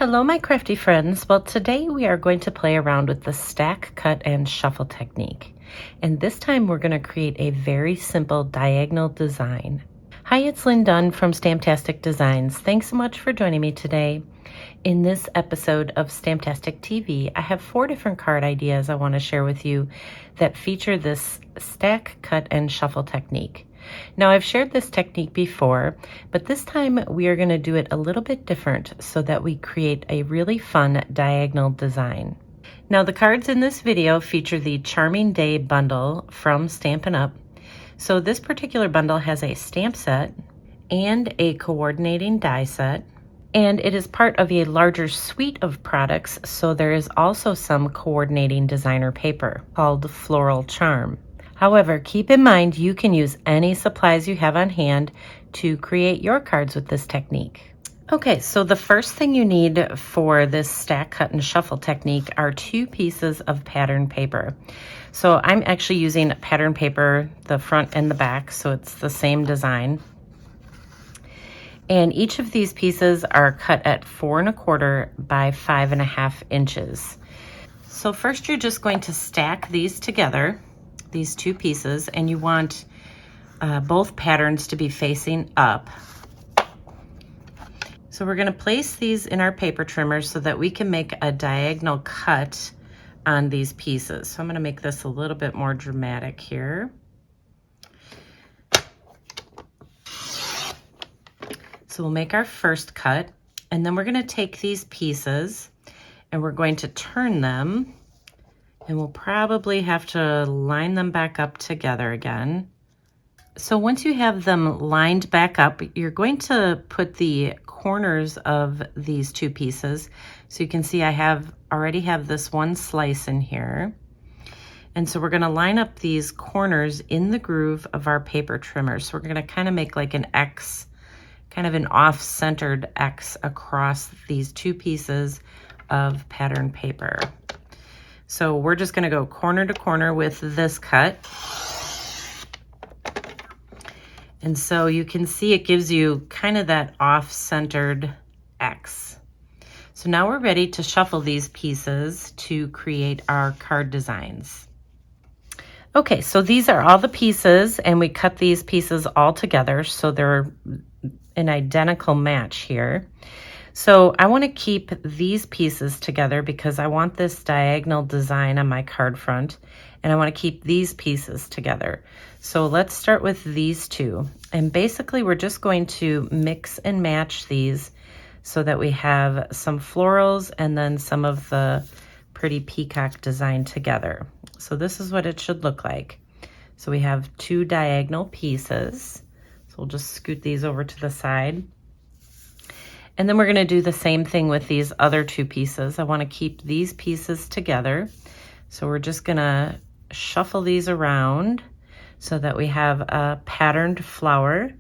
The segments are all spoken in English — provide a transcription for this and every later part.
Hello my crafty friends. Well, today we are going to play around with the stack, cut, and shuffle technique. And this time we're going to create a very simple diagonal design. Hi, it's Lynn Dunn from Stamptastic Designs. Thanks so much for joining me today. In this episode of Stamptastic TV, I have 4 different card ideas I want to share with you that feature this stack, cut, and shuffle technique. Now, I've shared this technique before, but this time we are going to do it a little bit different so that we create a really fun diagonal design. Now, the cards in this video feature the Charming Day bundle from Stampin' Up. So this particular bundle has a stamp set and a coordinating die set, and it is part of a larger suite of products, so there is also some coordinating designer paper called Floral Charm. However, keep in mind you can use any supplies you have on hand to create your cards with this technique. Okay, so the first thing you need for this stack, cut, and shuffle technique are 2 pieces of pattern paper. So I'm actually using pattern paper, the front and the back, so it's the same design. And each of these pieces are cut at 4 1/4 by 5 1/2 inches. So first you're just going to stack these together, these 2 pieces, and you want both patterns to be facing up. So we're going to place these in our paper trimmer so that we can make a diagonal cut on these pieces. So I'm going to make this a little bit more dramatic here. So we'll make our first cut, and then we're going to take these pieces and we're going to turn them, and we'll probably have to line them back up together again. So once you have them lined back up, you're going to put the corners of these 2 pieces. So you can see I already have this one slice in here. And so we're going to line up these corners in the groove of our paper trimmer. So we're going to kind of make like an X, kind of an off-centered X across these 2 pieces of pattern paper. So we're just going to go corner to corner with this cut. And so you can see it gives you kind of that off-centered X. So now we're ready to shuffle these pieces to create our card designs. Okay, so these are all the pieces, and we cut these pieces all together so they're an identical match here. So I want to keep these pieces together because I want this diagonal design on my card front, and I want to keep these pieces together. So let's start with these 2. And basically we're just going to mix and match these so that we have some florals and then some of the pretty peacock design together. So this is what it should look like. So we have 2 diagonal pieces. So we'll just scoot these over to the side. And then we're going to do the same thing with these other 2 pieces. I want to keep these pieces together. So we're just going to shuffle these around so that we have a patterned flower,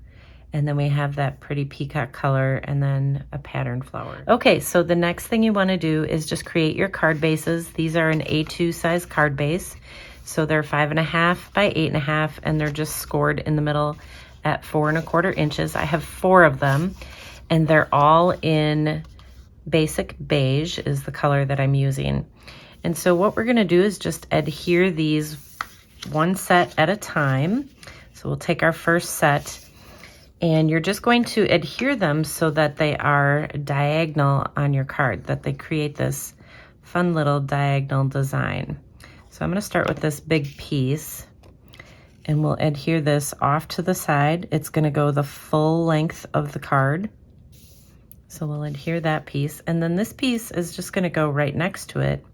and then we have that pretty peacock color, and then a patterned flower. Okay, so the next thing you want to do is just create your card bases. These are an A2 size card base. So they're 5 1/2 by 8 1/2, and they're just scored in the middle at 4 1/4 inches. I have 4 of them, and they're all in basic beige is the color that I'm using. And so what we're going to do is just adhere these one set at a time. So we'll take our first set, and you're just going to adhere them so that they are diagonal on your card, that they create this fun little diagonal design. So I'm going to start with this big piece, and we'll adhere this off to the side. It's going to go the full length of the card. So we'll adhere that piece, and then this piece is just going to go right next to it,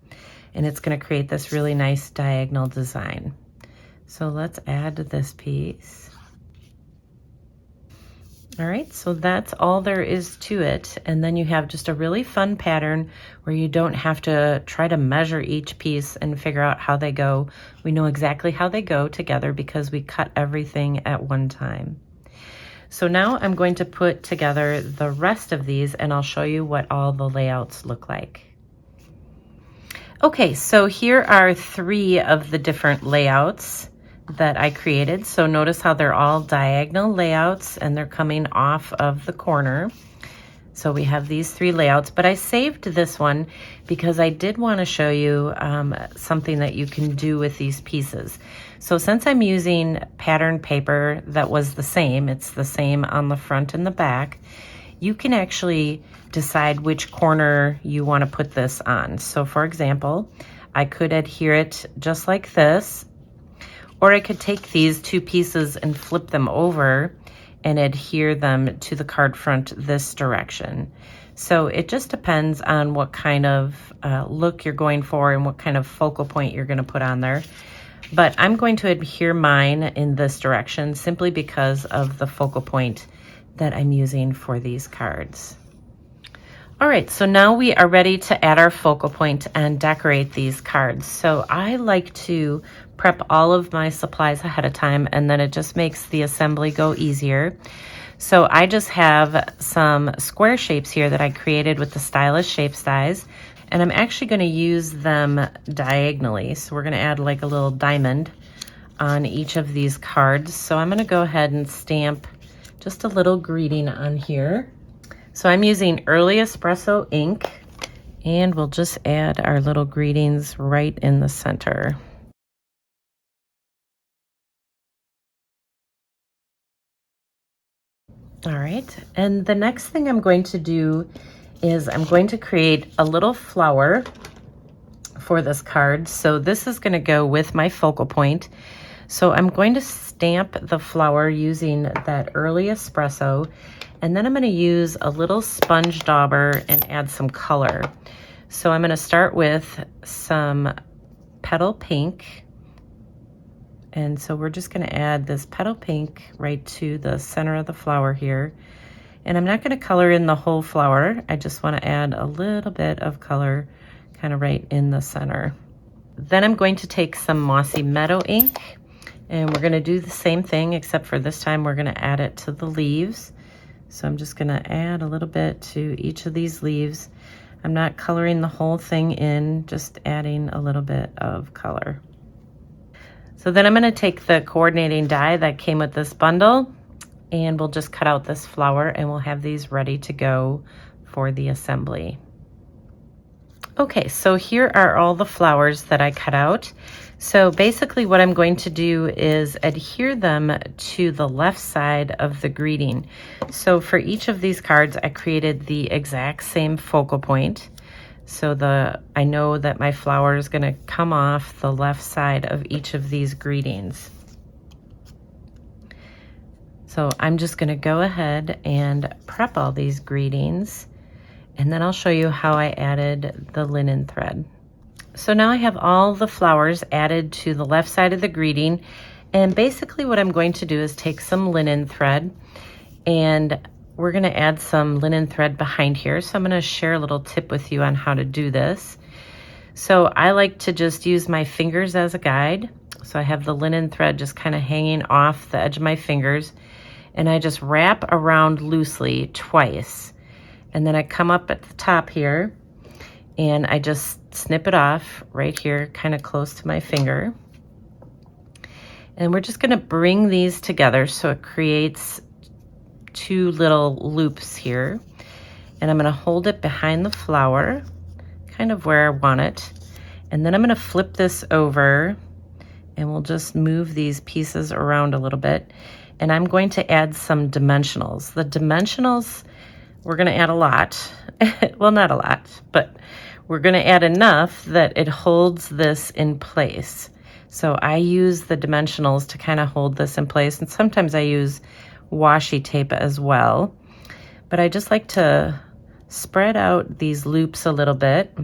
and it's going to create this really nice diagonal design. So let's add this piece. All right, so that's all there is to it. And then you have just a really fun pattern where you don't have to try to measure each piece and figure out how they go. We know exactly how they go together because we cut everything at one time. So now I'm going to put together the rest of these, and I'll show you what all the layouts look like. Okay, so here are 3 of the different layouts that I created. So notice how they're all diagonal layouts and they're coming off of the corner. So we have these 3 layouts, but I saved this one because I did want to show you something that you can do with these pieces. So since I'm using pattern paper that was the same, it's the same on the front and the back, you can actually decide which corner you want to put this on. So for example, I could adhere it just like this, or I could take these 2 pieces and flip them over and adhere them to the card front this direction. So it just depends on what kind of look you're going for and what kind of focal point you're going to put on there. But I'm going to adhere mine in this direction simply because of the focal point that I'm using for these cards. All right, so now we are ready to add our focal point and decorate these cards. So I like to prep all of my supplies ahead of time, and then it just makes the assembly go easier. So I just have some square shapes here that I created with the Stylish Shapes dies, and I'm actually going to use them diagonally. So we're going to add like a little diamond on each of these cards. So I'm going to go ahead and stamp just a little greeting on here. So I'm using Early Espresso ink, and we'll just add our little greetings right in the center. All right, and the next thing I'm going to do is I'm going to create a little flower for this card. So this is going to go with my focal point. So I'm going to stamp the flower using that Early Espresso, and then I'm going to use a little sponge dauber and add some color. So I'm going to start with some petal pink. And so we're just going to add this petal pink right to the center of the flower here. And I'm not going to color in the whole flower. I just want to add a little bit of color kind of right in the center. Then I'm going to take some Mossy Meadow ink, and we're going to do the same thing, except for this time we're going to add it to the leaves. So I'm just going to add a little bit to each of these leaves. I'm not coloring the whole thing in, just adding a little bit of color. So then I'm going to take the coordinating die that came with this bundle, and we'll just cut out this flower, and we'll have these ready to go for the assembly. Okay, so here are all the flowers that I cut out. So basically what I'm going to do is adhere them to the left side of the greeting. So for each of these cards, I created the exact same focal point. So I know that my flower is going to come off the left side of each of these greetings. So I'm just going to go ahead and prep all these greetings, and then I'll show you how I added the linen thread. So now I have all the flowers added to the left side of the greeting, and basically what I'm going to do is take some linen thread, and we're going to add some linen thread behind here. So I'm going to share a little tip with you on how to do this. So I like to just use my fingers as a guide. So I have the linen thread just kind of hanging off the edge of my fingers, and I just wrap around loosely twice. And then I come up at the top here, and I just snip it off right here, kind of close to my finger. And we're just going to bring these together so it creates 2 little loops here. And I'm going to hold it behind the flower, kind of where I want it. And then I'm going to flip this over, and we'll just move these pieces around a little bit. And I'm going to add some dimensionals. The dimensionals, we're going to add a lot. Well, not a lot, but we're going to add enough that it holds this in place. So I use the dimensionals to kind of hold this in place, and sometimes I use washi tape as well. But I just like to spread out these loops a little bit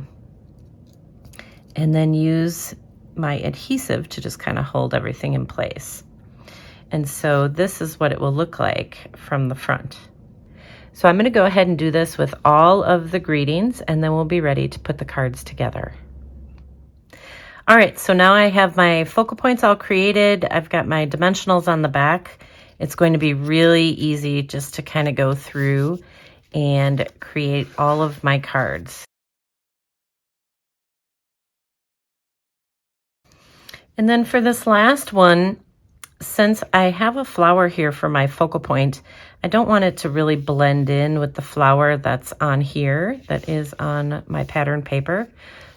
and then use my adhesive to just kind of hold everything in place. And so this is what it will look like from the front. So I'm going to go ahead and do this with all of the greetings, and then we'll be ready to put the cards together. All right, so now I have my focal points all created. I've got my dimensionals on the back. It's going to be really easy just to kind of go through and create all of my cards. And then for this last one, since I have a flower here for my focal point, I don't want it to really blend in with the flower that's on here, that is on my pattern paper.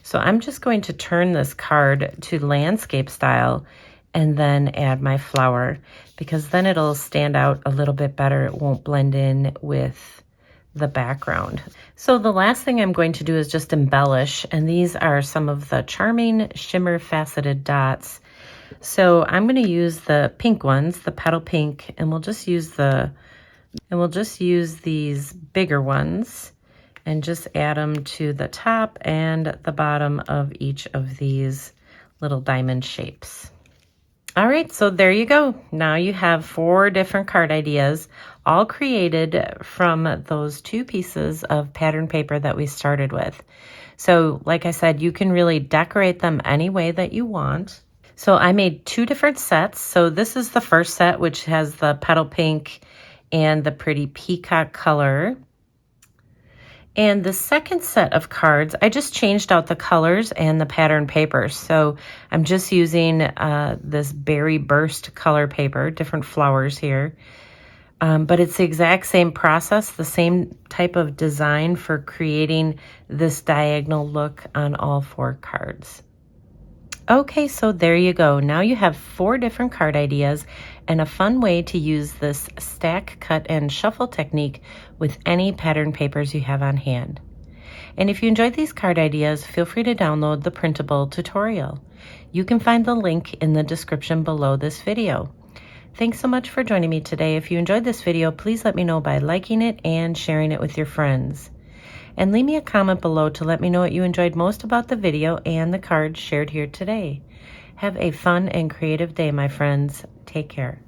So I'm just going to turn this card to landscape style and then add my flower, because then it'll stand out a little bit better. It won't blend in with the background. So the last thing I'm going to do is just embellish, and these are some of the Charming Shimmer Faceted Dots. So I'm going to use the pink ones, the petal pink, and we'll just use these bigger ones and just add them to the top and the bottom of each of these little diamond shapes. All right, so there you go. Now you have 4 different card ideas, all created from those 2 pieces of pattern paper that we started with. So like I said, you can really decorate them any way that you want. So I made 2 different sets. So this is the first set, which has the petal pink and the pretty peacock color. And the second set of cards, I just changed out the colors and the pattern paper. So I'm just using this berry burst color paper, different flowers here. But it's the exact same process, the same type of design for creating this diagonal look on all 4 cards. Okay, so there you go. Now you have 4 different card ideas and a fun way to use this stack, cut, and shuffle technique with any pattern papers you have on hand. And if you enjoyed these card ideas, feel free to download the printable tutorial. You can find the link in the description below this video. Thanks so much for joining me today. If you enjoyed this video, please let me know by liking it and sharing it with your friends. And leave me a comment below to let me know what you enjoyed most about the video and the cards shared here today. Have a fun and creative day, my friends. Take care.